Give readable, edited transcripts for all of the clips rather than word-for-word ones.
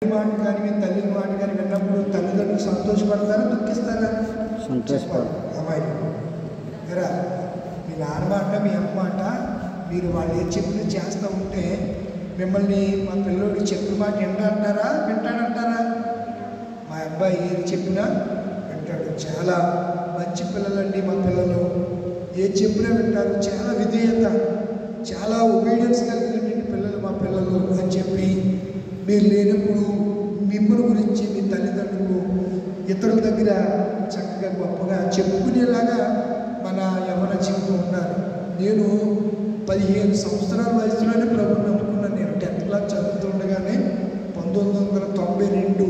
మాట కానీ మీ తల్లి మాట కానీ విన్నప్పుడు తల్లిదండ్రులు సంతోషపడతారా, దుఃఖిస్తారా? సంతోషపడతారు. అమ్మాయి ఎరా, మీ నాన్న మాట మీ అమ్మ మాట మీరు వాళ్ళు ఏం చెప్పినా చేస్తూ ఉంటే మిమ్మల్ని మా పిల్లోడు చెప్పిన మాట వింటాడంటారా? మా అబ్బాయి ఏది చెప్పినా వింటాడు. చాలా మంచి పిల్లలండి మా పిల్లలు. ఏది చెప్పినా వింటారు. చాలా విధేయత, చాలా ఒబీడియన్స్ కలిగినటువంటి పిల్లలు మా పిల్లలు అని చెప్పి మీరు లేనప్పుడు మిమ్మల్ని గురించి మీ తల్లిదండ్రులు ఇతరుల దగ్గర చక్కగా గొప్పగా చెప్పుకునేలాగా మన యవ్వన జీవితం ఉన్నారు. నేను 15 సంవత్సరాల వయసులోనే ప్రభుత్వం నమ్ముకున్నాను. నేను 10th క్లాస్ చదువుతుండగానే 1992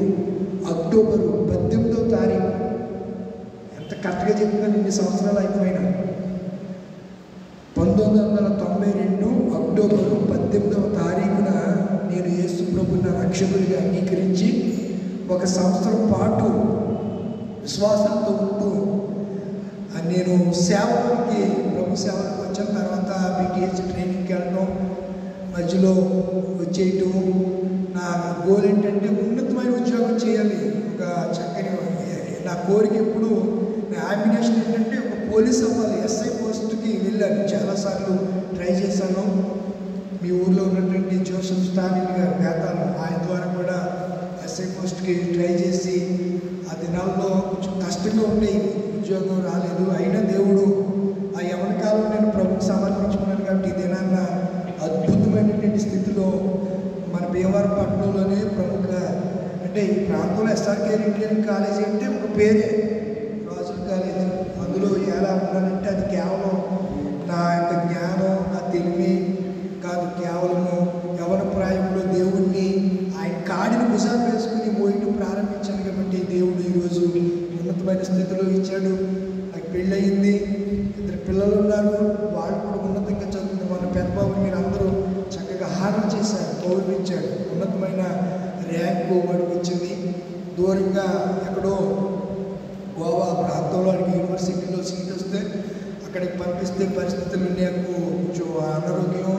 అక్టోబర్ 18వ తారీఖు, ఎంత కరెక్ట్గా చెప్తున్నాను, ఇన్ని సంవత్సరాలు అయిపోయినా, 1992 అక్టోబర్ 18వ తారీఖున నేను యేసు ప్రభువుని రక్షకుడిగా అంగీకరించి 1 సంవత్సరం పాటు విశ్వాసంతో ఉంటూ నేను సేవకి ప్రభు సేవలకు వచ్చిన తర్వాత BTH ట్రైనింగ్కి వెళ్ళడం, మధ్యలో వచ్చేయటం. నా గోల్ ఏంటంటే ఉన్నతమైన ఉద్యోగం చేయాలి. ఒక చక్కని నా కోరిక ఎప్పుడు, నా అంబిషన్ ఏంటంటే ఒక పోలీస్ అవ్వాలి. SI పోస్ట్కి వెళ్ళాను, చాలాసార్లు ట్రై చేశాను. మీ ఊర్లో ఉన్నటువంటి జోసెఫ్ స్టాలిన్ గారు వేతాలు, ఆయన ద్వారా కూడా SI పోస్ట్కి ట్రై చేసి ఆ దినాల్లో కొంచెం కష్టంగా ఉండేవి, ఉద్యోగం రాలేదు. అయినా దేవుడు ఆ యవన కాలం నేను ప్రభుకి సమర్పించుకున్నాను కాబట్టి ఈ దినాన్న అద్భుతమైనటువంటి స్థితిలో మన భీమవరం పట్టణంలోనే ప్రముఖ, అంటే ఈ ప్రాంతంలో SRK ఇంజనీరింగ్ కాలేజీ అంటే ఒక పేరే రాజుల కాలేజీ. అందులో ఎలా ఉన్నానంటే అది కేవలం నా యొక్క జ్ఞానం, నా తెలివి కాదు, కేవలము యవన ప్రాయంలో దేవుణ్ణి ఆయన కాడిని భుజాలు వేసుకుని మోయటం ప్రారంభించాను. కాబట్టి దేవుడు ఈరోజు ఉన్నతమైన స్థితిలో ఇచ్చాడు. నాకు పెళ్ళయింది, 2 పిల్లలు ఉన్నారు, వాళ్ళు కూడా ఉన్నతంగా చదువుతుంది. మన పెద్దబాబు మీరు అందరూ చక్కగా హారం చేశారు, గౌరవించాడు. ఉన్నతమైన ర్యాంకు వాడికి వచ్చింది. దూరంగా ఎక్కడో గోవా ప్రాంతంలో యూనివర్సిటీలో సీట్ వస్తే అక్కడికి పంపిస్తే పరిస్థితులు నాకు కొంచెం అనారోగ్యం,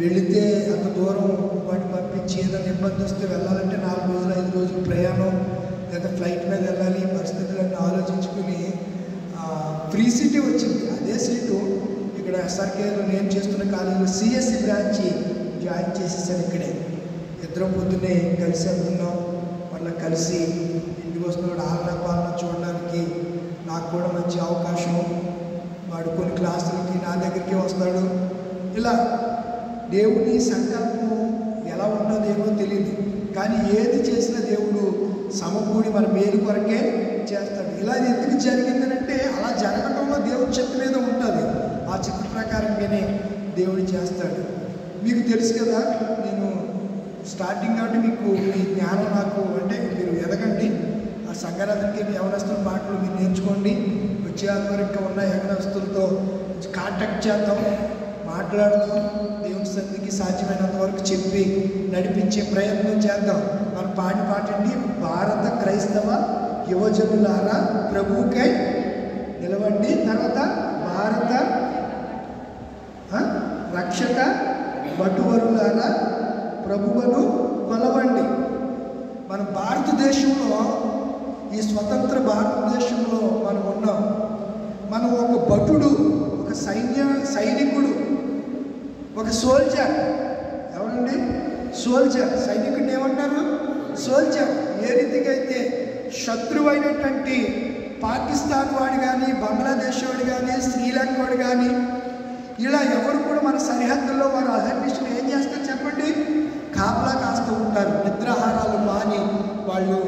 వెళితే అంత దూరం వాటిని పంపించి ఏదైనా ఇబ్బంది వస్తే వెళ్ళాలంటే 4 రోజులు 5 రోజులు ప్రయాణం, లేదా ఫ్లైట్ మీద వెళ్ళాలి. ఈ పరిస్థితులన్నీ ఆలోచించుకుని ఫ్రీ సీటే వచ్చింది. అదే సీటు ఇక్కడ SRKలో నేను చేస్తున్న కాలేజీలో CSE బ్రాంచి జాయిన్ చేసేసాను. ఇక్కడే ఇద్దరం పొద్దున్నే కలిసి వెళ్తున్నాం. మళ్ళీ కలిసి ఇంటికి వస్తున్నాడు. ఆలన చూడడానికి నాకు కూడా మంచి అవకాశం. వాడు కొన్ని క్లాసులకి నా దగ్గరికి వస్తాడు. ఇలా దేవుని సంకల్పం ఎలా ఉన్నదేమో తెలియదు, కానీ ఏది చేసినా దేవుడు సమకూడి మన మేలు కొరకే చేస్తాడు. ఇలా ఎందుకు జరిగిందనంటే అలా జరగటంలో దేవుడి చిత్తం మీద ఉంటుంది. ఆ చిత్త ప్రకారంగానే దేవుడు చేస్తాడు. మీకు తెలుసు కదా, నేను స్టార్టింగ్ కాబట్టి మీకు ఈ జ్ఞానం నాకు అంటే మీరు ఎదగండి. ఆ సంఘరాధనకి యవనస్తుల మాటలు మీరు నేర్చుకోండి. వచ్చే వరకు ఉన్న యవనస్తులతో కాంటాక్ట్ చేద్దాం, మాట్లాడదాం, దేవుని సన్నిధికి సాధ్యమైనంత వరకు చెప్పి నడిపించే ప్రయత్నం చేద్దాం. మన పాట అండి, భారత క్రైస్తవ యువజనులారా ప్రభువుకై నిలవండి. తర్వాత భారత రక్షక వటువరులారా ప్రభువును కొలవండి. మన భారతదేశంలో, ఈ స్వతంత్ర భారతదేశంలో మనం ఉన్నాం. మనం ఒక భటుడు, ఒక సైనికుడు, ఒక సోల్జర్. ఎవరండి? సోల్జర్. సైనికుడిని ఏమంటారు? సోల్జర్. ఏ రీతిగా అయితే శత్రువైనటువంటి పాకిస్తాన్ వాడు కానీ, బంగ్లాదేశ్ వాడు కానీ, శ్రీలంక వాడు కానీ, ఇలా ఎవరు కూడా మన సరిహద్దుల్లో వారు అహర్నిశలు ఏం చేస్తారు చెప్పండి? కాపలా కాస్తూ ఉంటారు. నిద్రాహారాలు మాని వాళ్ళు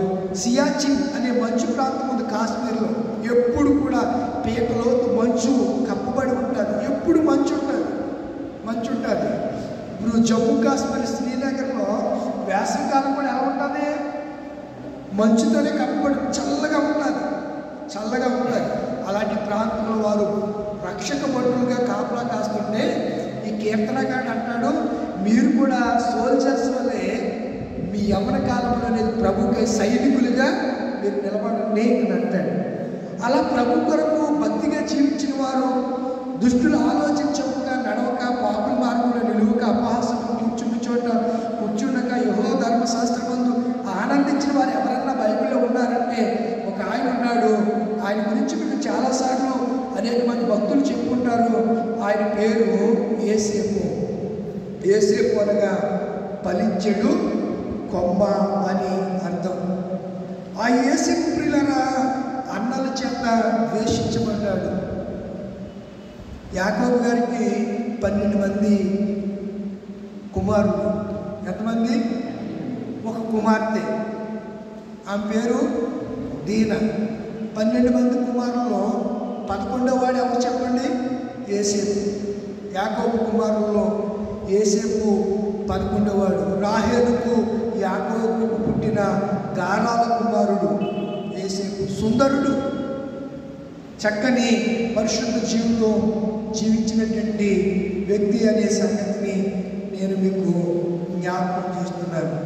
సియాచిన్ అనే మంచు ప్రాంతం ఉంది కాశ్మీర్లో. ఎప్పుడు కూడా పీకలోతు మంచు కప్పబడి ఉంటుంది. ఎప్పుడు మంచు ఉంటుంది. ఇప్పుడు జమ్మూ కాశ్మీర్, శ్రీనగర్లో వేసవికాలం కూడా ఎలా ఉంటుంది? మంచుతోనే కప్పబడి చల్లగా ఉంటుంది. అలాంటి ప్రాంతంలో వారు రక్షక భటులుగా కాపలా కాస్తుంటే ఈ కీర్తనగాడు అంటాడు, మీరు కూడా సోల్జర్స్ వల్లే మీ యవ్వన కాలంలో అనేది ప్రభుకై సైనికులుగా మీరు నిలబడండి అని అంటాడు. అలా ప్రభు కొరకు భక్తిగా జీవించిన వారు దుష్టులు ఆలోచించకుండా నడవక, పాపుల మార్గంలో నిలువక, అపహాసం కూర్చున్న చోట కూర్చుండక, యెహోవా ధర్మశాస్త్రమందు ఒక ఆయన ఉన్నాడు. ఆయన గురించి మీకు చాలాసార్లు అనేక మంది భక్తులు చెప్పుకుంటారు. ఆయన పేరు యేసేపు. యేసేపు అనగా ఫలించెడు కొమ్మ అని అర్థం. ఆ యేసేపు ప్రియులారా అన్నల చేత ద్వేషించబడ్డాడు. యాకోబు గారికి 12 మంది కుమారులు. ఎంతమంది? ఒక కుమార్తె, ఆమె పేరు దీన. 12 మంది కుమారుల్లో 11వ వాడు ఎవరు చెప్పండి? యేసేపు. యాకోబు కుమారుల్లో యేసేపు 11వ వాడు. రాహేలుకు యాకోబుకు పుట్టిన గారాల కుమారుడు యేసేపు. సుందరుడు, చక్కని పరిశుద్ధ జీవితం జీవించినటువంటి వ్యక్తి అనే సంగతిని నేను మీకు జ్ఞాపకం చేస్తున్నాను.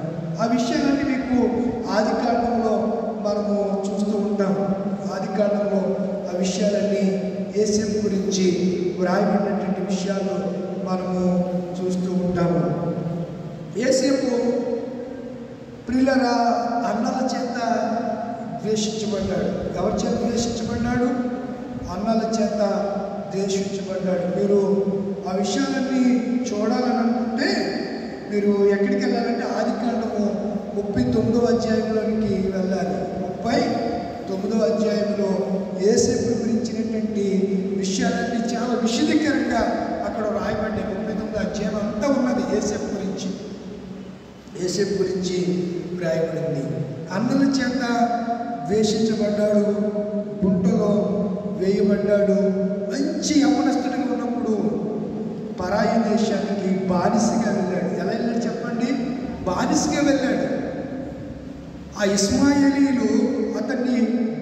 ఆ విషయాలన్నీ మీకు ఆదికాండంలో మనము చూస్తూ ఉంటాం. ఆదికాండంలో ఆ విషయాలన్నీ యేసేపు గురించి వ్రాయబడినటువంటి విషయాలు మనము చూస్తూ ఉంటాము. యేసేపు ప్రియులారా అన్నల చేత ద్వేషించబడ్డాడు. ఎవరి చేత ద్వేషించబడ్డాడు? అన్నల చేత ద్వేషించబడ్డాడు. మీరు ఆ విషయాలన్నీ చూడాలని అనుకుంటే మీరు ఎక్కడికి వెళ్ళాలంటే ఆదికాండము 39వ అధ్యాయంలోనికి వెళ్ళాలి. 39వ అధ్యాయంలో యేసేపు గురించినటువంటి విషయాలన్నీ చాలా విషదీకరంగా అక్కడ రాయబడ్డాయి. 39వ అధ్యాయం అంతా ఉన్నది యేసేపు గురించి రాయబడింది. అన్నల చేత ద్వేషించబడ్డాడు, గుంటలో వేయబడ్డాడు. మంచి యవ్వనస్తుడిగా ఉన్నప్పుడు పరాయి దేశానికి బానిసగా వెళ్ళాడు. ఎలా వెళ్ళాడు చెప్పండి? బానిసగా వెళ్ళాడు. ఆ ఇస్మాయేలీలు అతన్ని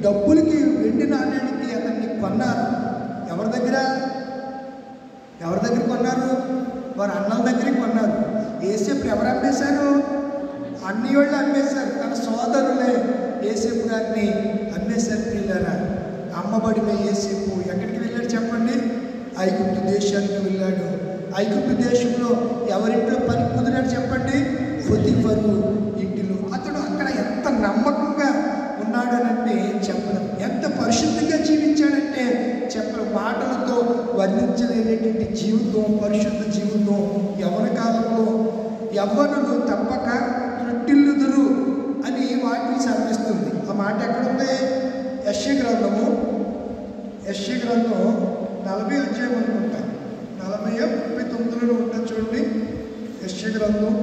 డబ్బులకి, వెండి నాణ్యానికి అతన్ని కొన్నారు. ఎవరి దగ్గర కొన్నారు? వారు అన్నల దగ్గరికి కొన్నారు. యేసేపు ఎవరు అమ్మేశారు? అన్నయ్యోళ్ళు అమ్మేశారు. తన సోదరులే యేసేపు గారిని అమ్మేశారు. పిల్లరా, అమ్మబడిన యేసేపు ఎక్కడికి వెళ్ళాడు చెప్పండి? ఐగుప్తు దేశానికి వెళ్ళాడు. ఐగుప్తు దేశంలో ఎవరింట్లో పని కుదిరాడు చెప్పండి? పొతిఫరు ఇంటిలో. అతడు అక్కడ ఎంత నమ్మకంగా ఉన్నాడనంటే చెప్పడం, ఎంత పరిశుద్ధంగా జీవించాడంటే చెప్పడం, మాటలతో వర్ణించలేనటువంటి జీవితం, పరిశుద్ధ జీవితం. యవ్వన కాలంలో యవ్వనులు తప్పక త్రొట్టిల్లుదురు అని వాక్యం సాధిస్తుంది. ఆ మాట ఎక్కడుంది? యెషయా గ్రంథం 40వ అధ్యాయం అనుకుంటా, 40:39 ఉంటుంది చూడండి. యెషయా గ్రంథం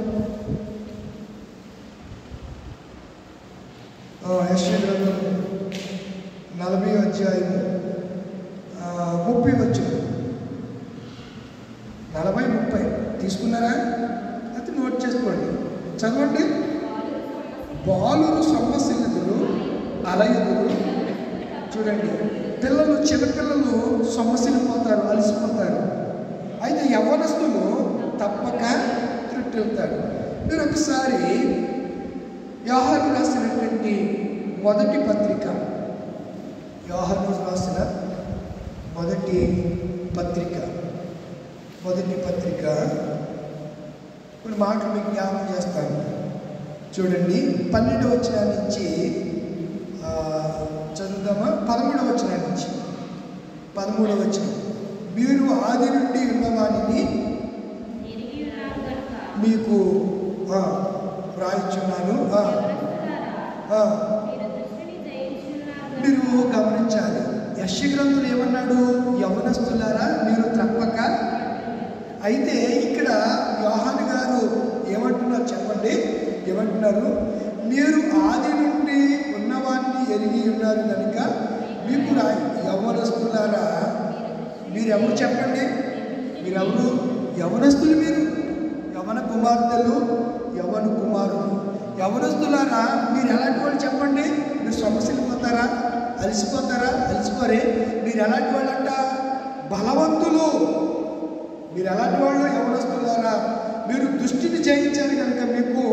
40వ అధ్యాయం 30 వచ్చింది. 40-30 తీసుకున్నారా? అయితే నోట్ చేసుకోండి, చదవండి. బాలురు సొమ్మసిల్లుదురు, అలయుదురు. చూడండి, పిల్లలు, చిన్నపిల్లలు సొమ్మసిల్లిపోతారు, అలసిపోతారు. అయితే యవ్వనస్తులు తప్పక త్రుట్టిల్తారు. మీరు ఒకసారి యోహాను రాసినటువంటి మొదటి పత్రిక కొన్ని మాటలు మీకు జ్ఞాపకం చేస్తాను. చూడండి, 12వ వచనం నుంచి చదువుదామా? 13వ వచనం నుంచి. 13వ వచనం, మీరు ఆది నుండి ఉన్నవానిని మీకు వ్రాయిచున్నాను. మీరు గమనించాలి. యెషయా గ్రంథంలో ఏమన్నాడు? యవ్వనస్తులారా మీరు తప్పక. అయితే ఇక్కడ యోహాను గారు ఏమంటున్నారు చెప్పండి? ఏమంటున్నారు? మీరు ఆది నుండి ఉన్నవాన్ని ఎరిగి ఉన్నారు కనుక మీకు యవ్వనస్తులారా. మీరెవరు చెప్పండి? మీరెవరు? యవ్వనస్తులు. మీరు యవ్వన కుమార్తెలు, యవ్వన కుమారులు. యవ్వనస్తులారా మీరు ఎలాంటి వాళ్ళు చెప్పండి? మీరు సొమ్మసిల్లిపోతారా? అలసిపోతారా? అలసిపోరే. మీరు ఎలాంటి వాళ్ళంట? బలవంతులు. మీరు ఎలాంటి వాళ్ళు? యవ్వనస్తులారా మీరు దుష్టిని జయించారు కనుక మీకు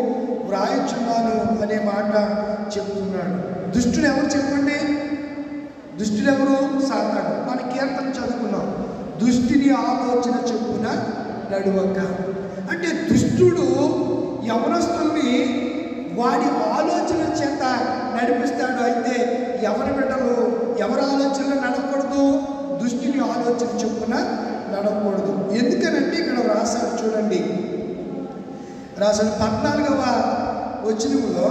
వ్రాయిచున్నాను అనే మాట చెప్తున్నాడు. దుష్టుడు ఎవరు చెప్పండి? దుష్టుడు ఎవరు? సాతాను. మన కీర్తన చదువుకున్నాం, దుష్టిని ఆలోచన చొప్పున నడువక. అంటే దుష్టుడు యవ్వనస్తుల్ని వాడి ఆలోచన చేత నడిపిస్తాడు. అయితే ఎవరి బిడ్డలు ఎవరి ఆలోచనలు నడవకూడదు, దుష్టుని ఆలోచన చొప్పున నడవకూడదు. ఎందుకనంటే ఇక్కడ రాశారు చూడండి, రాశారు 14వ వచనంలో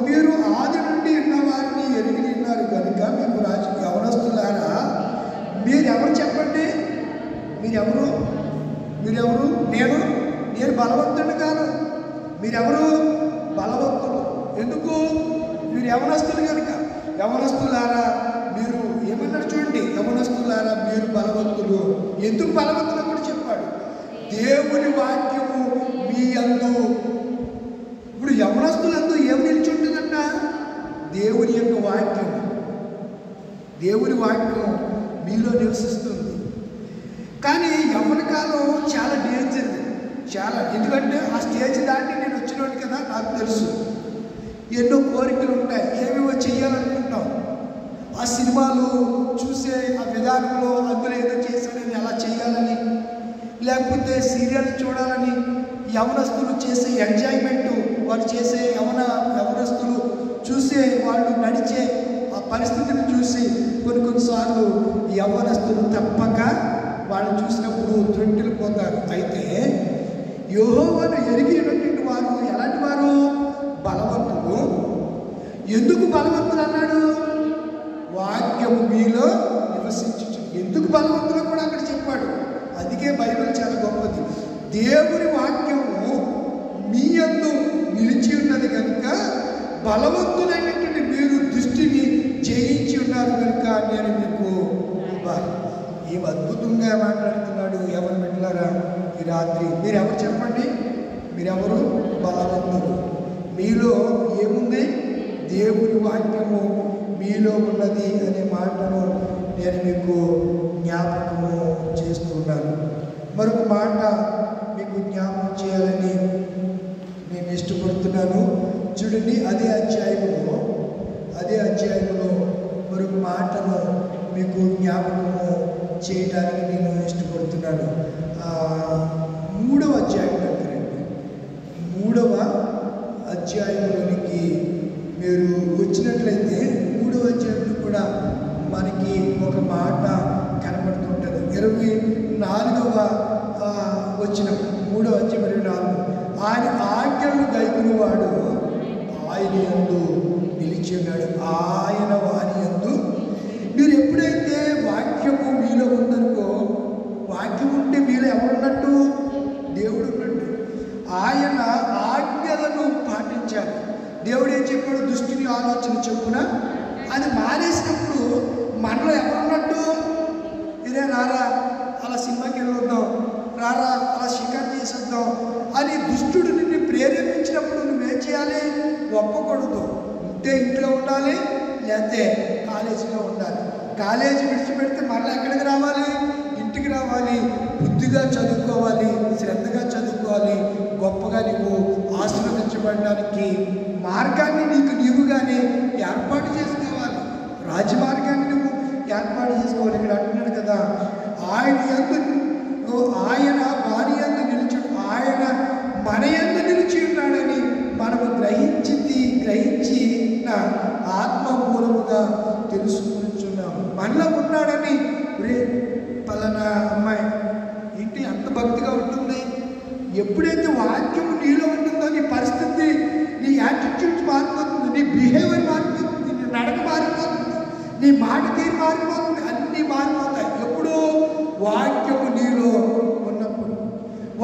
మీరు ఆది నుండి ఉన్నవారిని ఎరిగి ఉన్నారు కనుక మీకు రాజు యవనస్తులారా, మీరెవరు చెప్పండి, మీరెవరు? నేను బలవంతుడు కాను. మీరెవరు? బలవంతుడు. ఎందుకు? మీరు యవనస్తులు కనుక. యవనస్తులారా మీరు ఏమన్నాడు చూడండి, యవనస్తులారా మీరు బలవంతులు. ఎందుకు బలవంతులు కూడా చెప్పాడు. దేవుని వాక్యము మీ యందు. ఇప్పుడు యవనస్తులందు ఏమి నిలిచుంటుందంట? దేవుని యొక్క వాక్యం. దేవుని వాక్యం మీలో నివసిస్తుంది. కానీ యవ్వన కాలం చాలా డేంజర్, చాలా. ఎందుకంటే ఆ స్టేజ్ దాటి నేను వచ్చినోడు కదా, నాకు తెలుసు. ఎన్నో కోరికలు ఉంటాయి, ఏమేమో చేయాలనుకుంటాం. ఆ సినిమాలు చూసే ఆ విధానంలో అందులో ఏదో చేశానని అలా చేయాలని, లేకపోతే సీరియల్ చూడాలని, యవనస్తులు చేసే ఎంజాయ్మెంటు, వాళ్ళు చేసే యవనస్తులు చూసే, వాళ్ళు నడిచే ఆ పరిస్థితిని చూసి కొన్నిసార్లు యవనస్తులు తప్పక వాళ్ళు చూసినప్పుడు త్రుంటిలు పోతారు. అయితే యెహోవాను ఎరిగినటువంటి వారు ఎలాంటి వారు? బలవంతులు. ఎందుకు బలవంతులు అన్నాడు? వాక్యము మీలో నివసించు. ఎందుకు బలవంతులు కూడా అక్కడ చెప్పాడు. అందుకే బైబిల్ చాలా గొప్పది. దేవుని వాక్యము మీ యందు నిలిచి ఉన్నది కనుక బలవంతులైనటువంటి మీరు దృష్టిని జయించి ఉన్నారు కనుక నేను మీకు ఇవ్వాలి. ఏం అద్భుతంగా మాట్లాడుతున్నాడు. ఎవరు పెట్టారా ఈ రాత్రి? మీరెవరు చెప్పండి, మీరెవరు? బలవంతులు. మీలో ఏముంది? దేవుని వాక్యము మీలో ఉన్నది అనే మాటను నేను మీకు జ్ఞాపకము చేస్తున్నాను. మరొక మాట మీకు జ్ఞాపకం చేయాలని నేను ఇష్టపడుతున్నాను. చూడండి, అదే అధ్యాయంలో మరొక మాటను మీకు జ్ఞాపకము చేయడానికి నేను ఇష్టపడుతున్నాను. 3వ అధ్యాయం దగ్గరండి, 3వ అధ్యాయంలోనికి మీరు వచ్చినట్లయితే 3వ అధ్యాయంలో కూడా మనకి ఒక మాట కనబడుతుంటుంది. 24వ వచనం, 3వ అధ్యాయం 24. ఆయన ఆజ్ఞలు గైకొనువాడు ఆయన యందు నిలిచి ఉన్నాడు. ఆయన వారి యందు. మీరు ఎప్పుడైతే వాక్యము మీలో ఉందనుకో, వాక్యం ఉంటే మీలో ఎవరున్నట్టు? దేవుడు ఉన్నట్టు. ఆయన ఆజ్ఞలను పాటించాలి. దేవుడు ఏం చెప్పాడు? దుష్టుని ఆలోచన చొప్పున. అది మానేసినప్పుడు మనలో ఎవరున్నట్టు? ఇదే రారా అలా సినిమాకి వెళ్ళొద్దాం, రారా అలా షికారు చేసేద్దాం అని దుష్టుడు నిన్ను ప్రేరేపించినప్పుడు నువ్వేం చేయాలి? ఒప్పకూడదు. ఉంటే ఇంట్లో ఉండాలి, లేకపోతే కాలేజీలో ఉండాలి. కాలేజీ విడిచిపెడితే మళ్ళీ ఎక్కడికి రావాలి? ఇంటికి రావాలి. బుద్ధిగా చదువుకోవాలి, శ్రద్ధగా చదువుకోవాలి. గొప్పగా నీవు ఆశీర్వదించబడడానికి మార్గాన్ని నీవుగానే ఏర్పాటు చేసుకోవాలి. రాజమార్గాన్ని నువ్వు ఏర్పాటు చేసుకోవాలి. ఇక్కడ అంటున్నాడు కదా, ఆయన వారి యందు నిలిచి, ఆయన మన యందు నిలిచి ఉన్నాడని మనము గ్రహించి ఆత్మ మూలముగా తెలుసుకుంటున్నాము. మనలో ఉన్నాడని. పలానా అమ్మాయి ఇంటి అంత భక్తిగా ఉంటుంది. ఎప్పుడైతే వాక్యం నీలో ఉంటుందో నీ పరిస్థితి, నీ యాటిట్యూడ్స్ మారిపోతుంది, నీ బిహేవియర్ మారిపోతుంది, నీ నడక మారిపోతుంది, నీ మాట తీరు మారిపోతుంది, అన్నీ మారిపోతాయి. ఎప్పుడు? వాక్యము నీలో ఉన్నప్పుడు.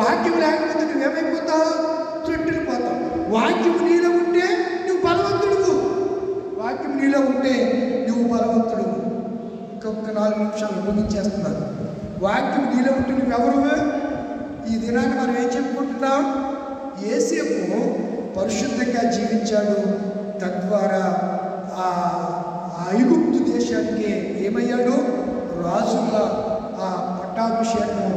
వాక్యం లేకపోతే నువ్వేమైపోతావు? చుట్టుకుపోతావు. వాక్యము నీలో ఉంటే నువ్వు బలవంతుడు. వాక్యం నీలో ఉంటే నువ్వు బలవంతుడు. ఇంకొక 4 నిమిషాలు ముగించేస్తున్నాను. వాక్యం నీలో ఉంటే నువ్వెవరు? ఈ దినాన్ని మనం ఏం చెప్పుకుంటున్నాం? యేసేపు పరిశుద్ధంగా జీవించాడు. తద్వారా ఆ ఐగుప్తు దేశానికి ఏమయ్యాడు? రాజుగా ఆ పట్టాభిషేకం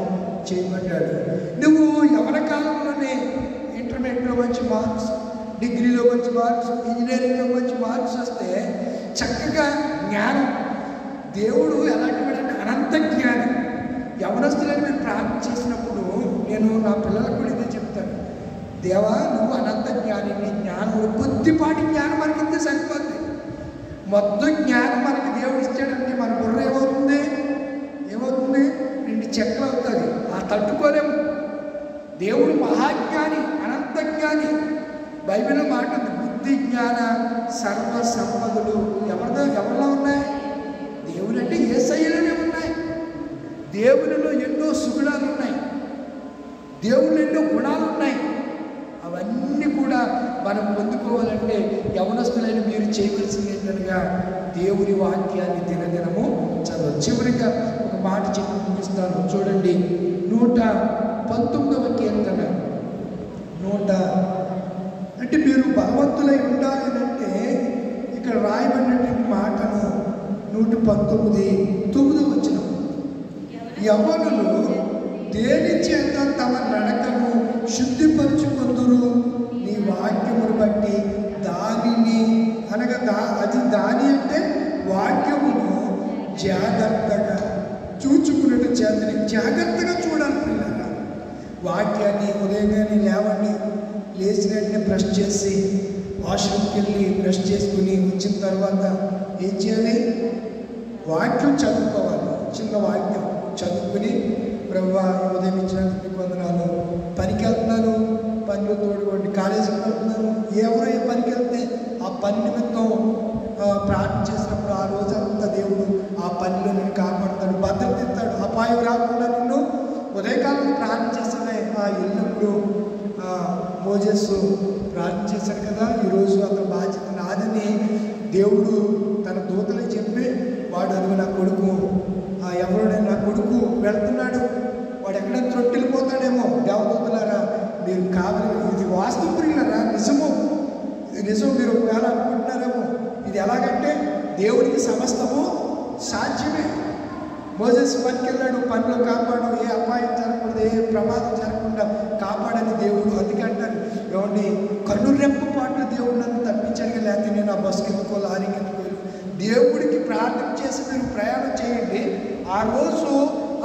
చేయబడ్డాడు. నువ్వు యవన కాలంలోనే ఇంటర్మీడియట్లో మంచి మార్క్స్, డిగ్రీలో మంచి మార్క్స్, ఇంజనీరింగ్లో మంచి మార్క్స్ వస్తే చక్కగా జ్ఞానం, దేవుడు ఎలాంటి వాడంటే అనంత జ్ఞానం. యవనస్తులని మీరు ప్రార్థన చేసినప్పుడు నేను నా పిల్లలకు కూడా ఇదే చెప్తాను. దేవా, నువ్వు అనంత జ్ఞాని, నీ జ్ఞానం కొద్దిపాటి జ్ఞానం మనకింతే సరిపోద్ది. మొత్తం జ్ఞానం మనకి దేవుడు ఇచ్చాడంటే మన బుర్ర ఏమవుతుంది? 2 చెక్కలు అవుతుంది. ఆ తట్టుకోలేము. దేవుడు మహాజ్ఞాని, అనంత జ్ఞాని. బైబిల్లో మాట ఉంది, బుద్ధి జ్ఞాన సర్వ సంపదలు ఎవరిలో ఉన్నాయి? దేవుడు అంటే యేసయ్యలోనే ఉన్నాయి. దేవునిలో ఎన్నో సుగుణాలు ఉన్నాయి, దేవుళ్ళు ఎన్నో గుణాలు ఉన్నాయి. అవన్నీ కూడా మనం పొందుకోవాలంటే యవనస్తులైన మీరు చేయవలసింది ఏంటనగా దేవుని వాక్యాన్ని దినదినము చదవాలి. చివరిగా ఒక మాట చెప్పి ముగిస్తాను. చూడండి, 119వ కీర్తన. అంటే మీరు బలవంతులై ఉండాలి అంటే ఇక్కడ రాయబడినటువంటి మాటను 119:9 వచ్చిన యవ్వనులు దేని చేత తమ నడకను శుద్ధిపరుచుకొందురు, నీ వాక్యమును బట్టి దానిని అనగా దాని అంటే వాక్యమును జాగ్రత్తగా చూచుకున్నట్టు చేతని జాగ్రత్తగా చూడాలి పిల్లలు. వాక్యాన్ని ఉదయంగానే లేవండి, లేచిన వెంటనే బ్రష్ చేసి వాష్రూమ్కి వెళ్ళి బ్రష్ చేసుకుని వచ్చిన తర్వాత ఏం చేయాలి? వాక్యం చదువుకోవాలి. చిన్న వాక్యం చదువుకుని, ప్రభువా ఉదయం ఇచ్చినందుకు వందనాలు, పనికి వెళ్తున్నాను, పనులు తోడుకోండి, కాలేజీకి వెళ్తున్నాను, ఎవరో ఏ పనికి వెళ్తే ఆ పని నిమిత్తం ప్రార్థన చేసినప్పుడు ఆ రోజంతా దేవుడు ఆ పనిలో నేను కాపాడుతాడు, భద్రత ఇస్తాడు, అపాయం రాకుండా నిన్ను ఉదయకాలం ప్రార్థన చేస్తానే. ఆ వెళ్ళినప్పుడు మోజెస్ ప్రార్థన చేశాడు కదా, ఈరోజు అతని బాధ్యత నాదని దేవుడు తన దూతలకు చెప్పి, వాడు అదిగో నా కొడుకు, ఎవరుడే నా కొడుకు వెళ్తున్నాడు, వాడు ఎక్కడైనా త్రొట్టిల్లిపోతాడేమో, దేవదూతలారా మీరు కావాలి, ఇది వాస్తు ప్రియులరా, నిజము, ఇది నిజం, మీరు ఒకవేళ అనుకుంటున్నారేమో. ఇది ఎలాగంటే దేవుడికి సమస్తము సాధ్యమే. మోజెస్ పనికి వెళ్ళాడు, పనిలో కాపాడు, ఏ అపాయం జరగకూడదు, ఏ ప్రమాదం జరగకుండా కాపాడని దేవుడు. అందుకంటారు ఏమండి, కన్ను రెప్పు పాటలు దేవుడు నన్ను తప్పించాడు, లేకపోతే నేను ఆ బస్సుకి ఎందుకో లారీకి ఎందుకో. దేవుడికి ప్రార్థన చేసి మీరు ప్రయాణం చేయండి. ఆ రోజు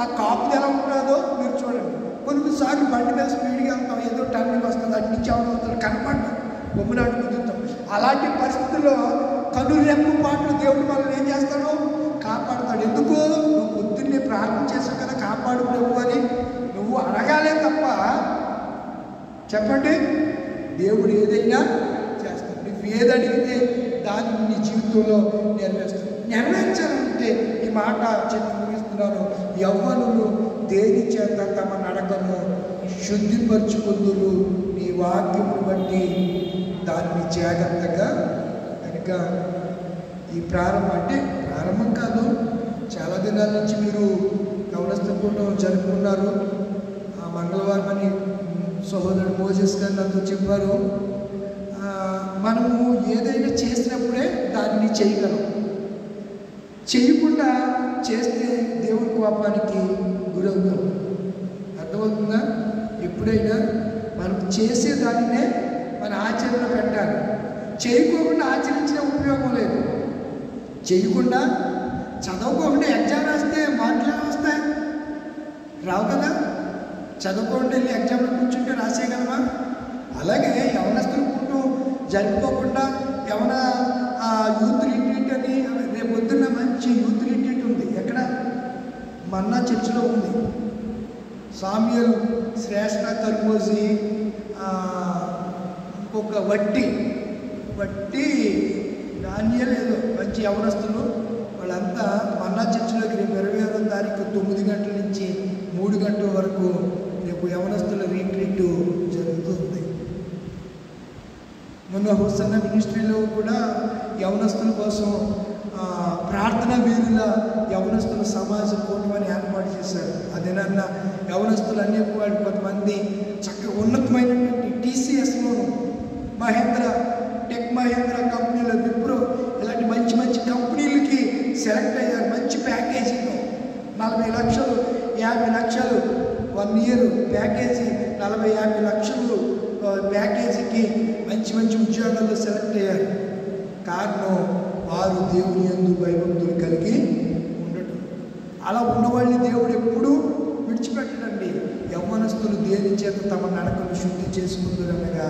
ఆ కాపుది ఎలా ఉంటుందో మీరు చూడండి. కొన్నిసార్లు బండి మీద స్పీడ్గా వెళ్తాం, ఏదో టర్నింగ్ వస్తుంది, అటు నుంచి ఎవరు వస్తారు కనపడ్డాం, బొమ్మనాడు కుదురుతాం. అలాంటి పరిస్థితుల్లో కన్ను రెప్పు పాటలు దేవుడు మనల్ని ఏం చేస్తాడు? కాపాడుతాడు. ఎందుకు? నువ్వు పొద్దున్నే ప్రార్థన చేసావు కదా, కాపాడు ప్రభు అని నువ్వు అడగాలే తప్ప, చెప్పండి, దేవుడు ఏదైనా చేస్తాడు. నువ్వు ఏది అడిగితే దాన్ని నీ జీవితంలో నెరవేర్చాలంటే ఈ మాట చెప్పి ముగిస్తున్నాను. యవ్వనులు దేని చేత తమ నడకను శుద్ధిపరుచుకుందురు, నీ వాక్యమును బట్టి దాన్ని జాగ్రత్తగా. కనుక ఈ ప్రారంభం కాదు, చాలా దినాల నుంచి మీరు యవనస్తుల కూటం జరుపుకున్నారు. ఆ మంగళవారం అని సహోదరుడు మోజెస్ గారు నాతో చెప్పారు, మనము ఏదైనా చేసినప్పుడే దాన్ని చేయగలం, చేయకుండా చేస్తే దేవుడి కోపానికి గురవుతాం. అర్థమవుతుందా? ఎప్పుడైనా మనం చేసే దానినే మన ఆచరణ పెట్టాలి. చేయకోకుండా ఆచరించిన ఉపయోగం లేదు. చేయకుండా చదవకోకుండా ఎగ్జామ్ రాస్తే మార్కులు ఎలా వస్తాయి? రావు కదా. చదువుకోకుండా వెళ్ళి ఎగ్జామ్లో కూర్చుంటే రాసేయగలమా? అలాగే యవనస్తులు కూటం జరుపుకోకుండా యవన యూత్ రిట్రీట్ అని రేపు పొద్దున్న మంచి యూత్ రిట్రీట్ ఉంది. ఎక్కడ? మన్నా చర్చిలో ఉంది. సామ్యుయల్ శ్రేష్ఠ తర్మోజీ, ఇంకొక వట్టి డానియల్ ఏదో మంచి యవనస్తులు వాళ్ళంతా మన్నా చర్చిలోకి రేపు 26వ తారీఖు 9 గంటల నుంచి 3 గంటల వరకు రేపు యవనస్తుల రీట్రీట్ జరుగుతుంది. మొన్న హుస్సన్న మినిస్ట్రీలో కూడా యవనస్తుల కోసం ప్రార్థనా వీరుల యవనస్తుల సమాజ కూటమని ఏర్పాటు చేశారు. అదేనన్నా యవనస్తులు అనే వాళ్ళు కొంతమంది చక్కగా ఉన్నతమైనటువంటి TCSలోను, టెక్ మహేంద్ర కంపెనీలో, విప్రో ఇలాంటి మంచి మంచి కంపెనీలకి సెలెక్ట్ అయ్యారు. మంచి ప్యాకేజీలో 40 లక్షలు 50 లక్షలు 1 ఇయర్ ప్యాకేజీ, 40-50 లక్షలు ప్యాకేజీకి మంచి మంచి ఉద్యోగాల్లో సెలెక్ట్ అయ్యారు. కారణం వారు దేవుని యందు భయభక్తులు కలిగి ఉండటం. అలా ఉన్నవాళ్ళని దేవుడు ఎప్పుడూ విడిచిపెట్టడండి. యవ్వనస్తులు దేని చేత తమ నడకను శుద్ధి చేసుకుందరనగా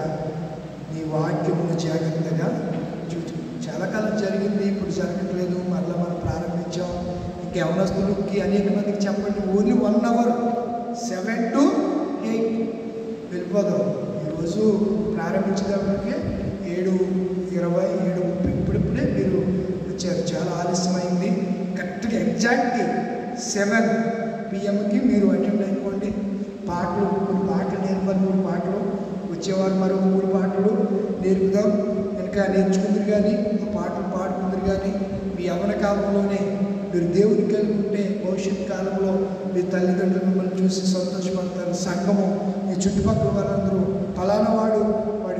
నీ వాక్యమును జాగ్రత్తగా చూచు. చాలా కాలం జరిగింది. ఇప్పుడు ఎప్పుడు జరగట్లేదు, మళ్ళీ మనం ప్రారంభించాం. ఇంకా యవనస్తులకి అనేక మందికి చెప్పండి, ఓన్లీ 1 అవర్ 7 to 8 వెళ్ళిపోదాం. ఈరోజు ప్రారంభించేటప్పటికే 7:20 7:30 ఇప్పుడిప్పుడే మీరు వచ్చారు, చాలా ఆలస్యమైంది. కరెక్ట్గా ఎగ్జాక్ట్లీ 7 PM మీరు అటెండ్ అయిపోండి. పాటలు 3 పాటలు నేర్పాలి, 3 పాటలు వచ్చేవారు మరో 3 పాటలు నేర్పుదాం. ఇంకా నేర్చుకుందరు కానీ ఆ పాటలు పాడుకుందరు కానీ మీ యవ్వన కాలంలోనే మీరు దేవుని కలిగి ఉంటే భవిష్యత్ కాలంలో మీ తల్లిదండ్రులు మిమ్మల్ని చూసి సంతోషపడతారు. సంఘము ఈ చుట్టుపక్కల వాళ్ళందరూ ఫలానా వాడు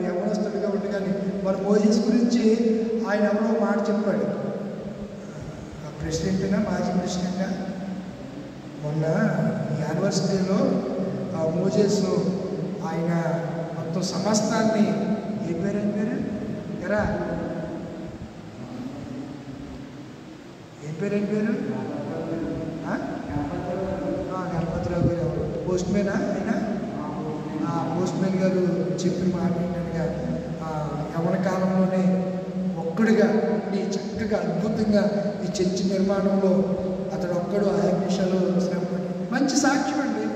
యవ్వనస్తుడిగా ఉండగానే మన మోజెస్ గురించి ఆయన ఎవరో మాట చెప్పాడు. ప్రెసిడెంట్గా మాజీ ప్రెసిడెంట్గా మొన్న యానివర్సరీలో ఆ మోజెస్ ఆయన మొత్తం సమస్తాన్ని ఏ పేరు ఎరా ఏం పేరు గణపతిరావు గారు ఎవరు పోస్ట్ మ్యానా అయినా పోస్ట్ మ్యాన్ గారు చెప్పిన మాట ఏంటనగా యవ్వన కాలంలోనే ఒక్కడిగా చక్కగా అద్భుతంగా ఈ చర్చి నిర్మాణంలో అతడు ఒక్కడు 5 నిమిషాలు శ్రమపడి మంచి సాక్ష్యం అండి.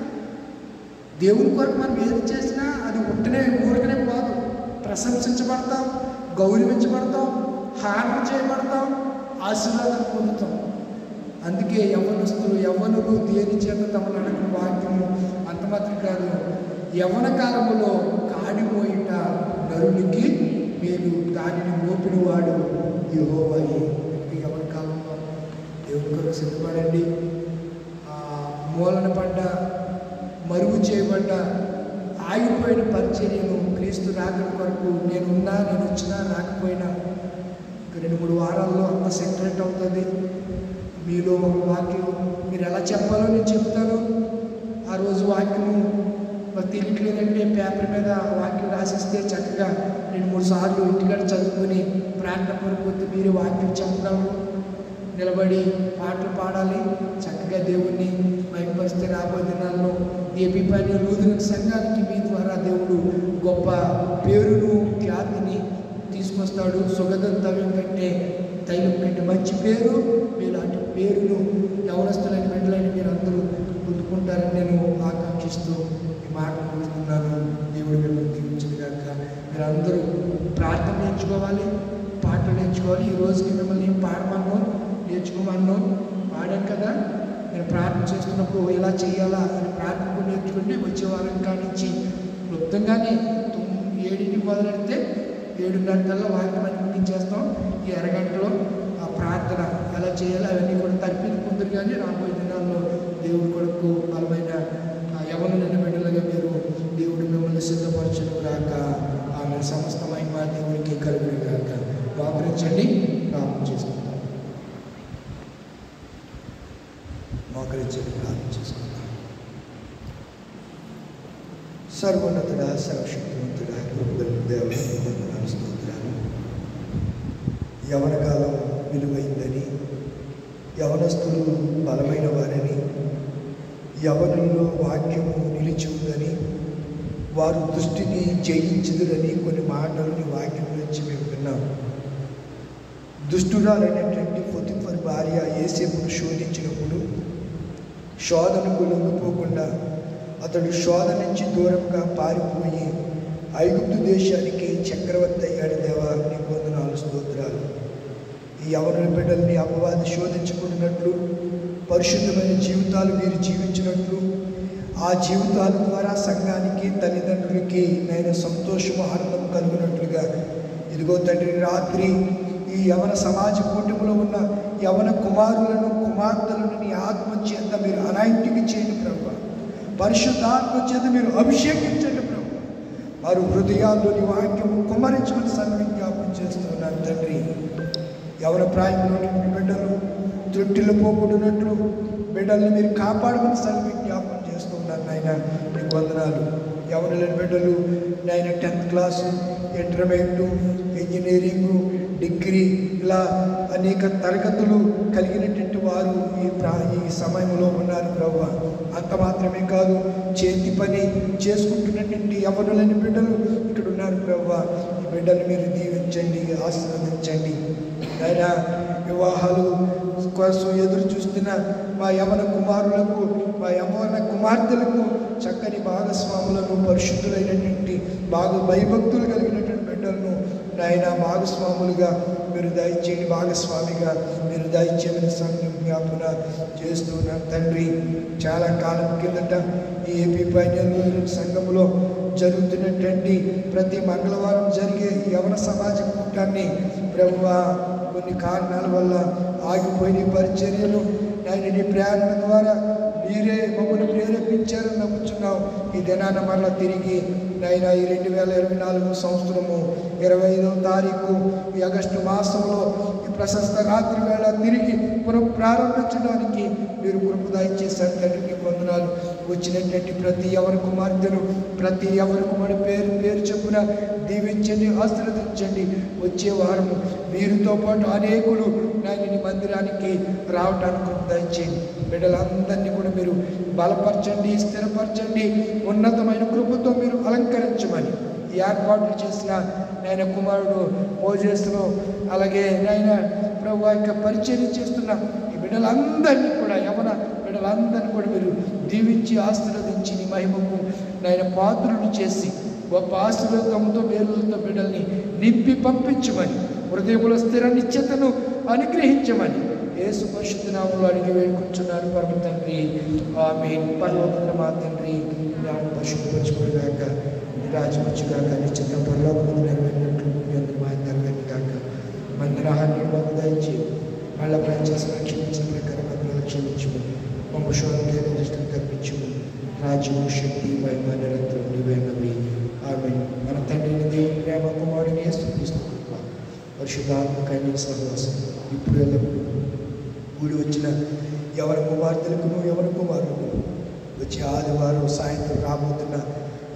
దేవుని కొరకు మనం ఏది చేసినా అది ఊరికనే కాదు, ప్రశంసించబడతాం, గౌరవించబడతాం, హారణ చేయబడతాం, ఆశీర్వాదం పొందుతాం. అందుకే యవ్వనులు దేని చేత తమను అడగిన వాక్యము అంత మాత్రం కాదు, యవ్వన కాలంలో కాడిపోయిట నరునికి మీరు దానిని మోపిన వాడు యెహోవాయే. యవ్వన కాలంలో దేవుని కొరకు సిద్ధపడండి. మూలన పడ్డ, మరుగు చేయబడ్డ, ఆగిపోయిన పరిచర్యను క్రీస్తు రాకడ కొరకు నేను వచ్చినా రాకపోయినా 2-3 వారాల్లో అంత సెక్రెట్ అవుతుంది. మీలో ఒక వాక్యం మీరు ఎలా చెప్పాలో నేను చెప్తాను. ఆ రోజు వాక్యము తెలియట్లేదంటే పేపర్ మీద వాక్యం రాసిస్తే చక్కగా 2-3 సార్లు ఇంటికాడ చదువుకొని ప్రార్థన కొరకు మీరు వాక్యం చెప్పగలరు. నిలబడి పాటలు పాడాలి, చక్కగా దేవుణ్ణి మహిమపరిస్తే రాబోయే దినాల్లో ఏపీపైన లూథరన్ సంఘానికి మీ ద్వారా దేవుడు గొప్ప పేరును, ఖ్యాతిని తీసుకొస్తాడు. సుగంధం తైలం కంటే మంచి పేరు, మీలాంటి పేరును యవనస్తులైన బిడ్డలైన మీరు అందరూ పొందుకుంటారని నేను ఆకాంక్షిస్తూ ఈ మాట పొందుతున్నాను. దేవుడు మిమ్మల్ని దీవించింది కాక. మీరు అందరూ ప్రార్థన నేర్చుకోవాలి, పాటలు నేర్చుకోవాలి. ఈ రోజుకి మిమ్మల్ని పాడమన్నాం, నేర్చుకోమన్నాం, పాడాను కదా. నేను ప్రార్థన చేస్తున్నప్పుడు ఎలా చేయాలా అని ప్రార్థన నేర్చుకుంటే వచ్చే వారం కానించి క్లుప్తంగానే 7కి మొదలెడితే 7:30 కల్లా వాక్యం ముగించేస్తాం. ఈ అరగంటలో ఆ ప్రార్థన ఎలా చేయాలి అవన్నీ కూడా తర్పిది పొందురు. కానీ రాబోయే దినాల్లో దేవుడి కొరకు బలమైన యవ్వనులైన బిడ్డలుగా మీరు దేవుడు మిమ్మల్ని సిద్ధపరచను గాక. ఆమె సమస్తమైన మా దేవుడికి కలుగును గాక. మోకరించండి, ప్రార్థన చేసుకుందాం. మోకరించండి, ప్రార్థన చేసుకుందాం. సర్వోన్నతుడా, సర్వశక్తివంతుడా, దేవుని వందనాలు, స్తోత్రాలు. యవన కాలం విలువైందని, యవనస్తులు బలమైన వారని, యవనుల్లో వాక్యము నిలిచి ఉందని, వారు దృష్టిని జయించుదురని కొన్ని మాటలని వాక్యం నుంచి మేము విన్నాం. దుష్టురాలైనటువంటి పొతిఫర్ భార్య యోసేపును శోధించినప్పుడు శోధనకు లొంగిపోకుండా అతడు శోధన నుంచి దూరంగా పారిపోయి ఐగుప్తు దేశానికి చక్రవర్తి అయ్యాడు. దేవా, నీకు వందనాలు, స్తోత్రాలు. ఈ యవనుల బిడ్డల్ని అపవాది శోధించుకున్నట్లు, పరిశుద్ధమైన జీవితాలు మీరు జీవించినట్లు, ఆ జీవితాల ద్వారా సంఘానికి, తల్లిదండ్రులకి నేను సంతోషము, ఆనందం కలుగునట్లుగా ఇదిగో తండ్రి, రాత్రి ఈ యవన సమాజ కూటమిలో ఉన్న యవన కుమారులను, కుమార్తెలను నీ ఆత్మ చేత మీరు అనాయింటికి చేయండి ప్రభు. పరిశుద్ధాత్మ చేత మీరు అభిషేకించండి ప్రభు. వారు హృదయాల్లోని వాక్యము కుమ్మరించమని సన్విజ్ఞాపం చేస్తున్నాను తండ్రి. యవన ప్రాయంలోని బిడ్డలు త్రుట్టిలో పోకూడనట్లు బిడ్డల్ని మీరు కాపాడమని సన్విజ్ఞాపం చేస్తున్నాను నాయన. నీకు వందనాలు. యవనులైన బిడ్డలు నాయన 10th class, intermediate, engineering, degree ఇలా అనేక తరగతులు కలిగినటువంటి వారు ఈ సమయంలో ఉన్నారు ప్రభు. అంత మాత్రమే కాదు, చేతి పని చేసుకుంటున్నటువంటి యవనులైన బిడ్డలు ఇక్కడ ఉన్నారు ప్రభు. ఈ బిడ్డలు మీరు దీవించండి, ఆశీర్వదించండి. ఆయన వివాహాలు కోసం ఎదురు చూస్తున్న మా యవన కుమారులకు, మా యవన కుమార్తెలకు చక్కని భాగస్వాములను, పరిశుద్ధులైనటువంటి భయభక్తులు కలిగినటువంటి బిడ్డలను నాయన భాగస్వాములుగా మీరు దయచేయండి, భాగస్వామిగా మీరు దయచేయమని జ్ఞాపన చేస్తున్నాను తండ్రి. చాలా కాలం కిందట ఈ ఏపీ పైన సంఘంలో జరుగుతున్నటువంటి ప్రతి మంగళవారం జరిగే యవన సమాజ కూటాన్ని ప్రభువా కొన్ని కారణాల వల్ల ఆగిపోయిన పరిచర్యలు ఆయన నీ ప్రేరణ ద్వారా మీరే మమ్మల్ని ప్రేరేపించారని నమ్ముతున్నాం. ఈ దినాన మరలా తిరిగి నాయన ఈ 2024 సంవత్సరము 25వ తారీఖు ఈ ఆగస్టు మాసంలో ఈ ప్రశస్త రాత్రి వేళ తిరిగి పునః ప్రారంభించడానికి మీరు కృప దయచేశారు తండ్రికి వందనాలు. వచ్చినటువంటి ప్రతి ఎవరి కుమార్తెను, ప్రతి ఎవరి కుమారుడు పేరు చెప్పున దీవించండి, ఆశీర్వదించండి. వచ్చే వారము వీరితో పాటు అనేకులు నాయన మందిరానికి రావటానికి కృప దయచేయండి. బిడ్డలందరినీ కూడా మీరు బలపరచండి, స్థిరపరచండి, ఉన్నతమైన కృపతో మీరు అలంకరించమని ఈ ఏర్పాట్లు చేసిన నాయన కుమారుడు మోజేసును, అలాగే నాయన ప్రభు యొక్క పరిచర్య చేస్తున్న ఈ బిడ్డలందరినీ కూడా, యవన బిడ్డలందరినీ కూడా మీరు దీవించి ఆశీర్వదించి నీ మహిమకు నాయన పాత్రులు చేసి గొప్ప ఆశీర్వాదంతో మేలులతో బిడ్డల్ని నింపి పంపించమని, హృదయంలో స్థిర నిశ్చతను అనుగ్రహించమని యేసు పరిశుద్ధ నామములో అడిగి వేడుకుంటున్నాను పరమ తండ్రి, ఆమేన్. పరలోకమున్న మా తండ్రి, నామము పరిశుద్ధపరచబడుగాక, నీ రాజ్యం వచ్చుగాక, నీ చిత్తం పరలోకమందు నెరవేరినట్లు భూమి యందు మా యందు నెరవేరుగాక. మందిర ఆహారాన్ని మాకు దయచేయి, మళ్ళా ప్రయాసం క్షమించిన ప్రకారం మమ్మల్ని క్షమించుము, మమ్మ శోధనకి దృష్టిని తప్పించుము. రాజ్యము, శక్తి, మహిమ నిరంతరం నీవేనవి. ఆమేన్. మన తండ్రిని దేవుని ప్రేమ, కుమారుని యేసుక్రీస్తు కృప, పరిశుద్ధాత్మకైన సహవాసం ఇప్పుడు ఎల్లప్పుడూ కూడి వచ్చిన ఎవరి కుమార్తెలకును, ఎవరి కుమారులకు, వచ్చే ఆదివారం సాయంత్రం రాబోతున్న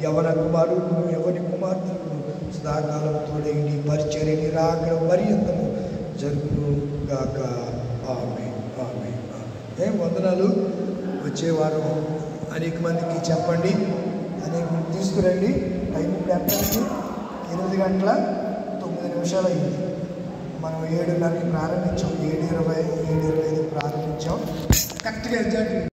ఎవరి కుమారులను, ఎవరి కుమార్తెలను సదాకాలం తోడేయండి. పరిచర్యని రాకడ పర్యంతము జరుగును గాక. ఆమేన్, ఆమేన్, ఆమేన్. వందనాలు. వచ్చే వారం అనేక మందికి చెప్పండి, అనేక మంది తీసుకురండి. టైం ఎంతండి? 8 గంటల 9 అయింది. మనం 7:30కి ప్రారంభించాం, 7:20, 7:25 ప్రారంభించాం. కరెక్ట్గా ఎగ్జాక్ట్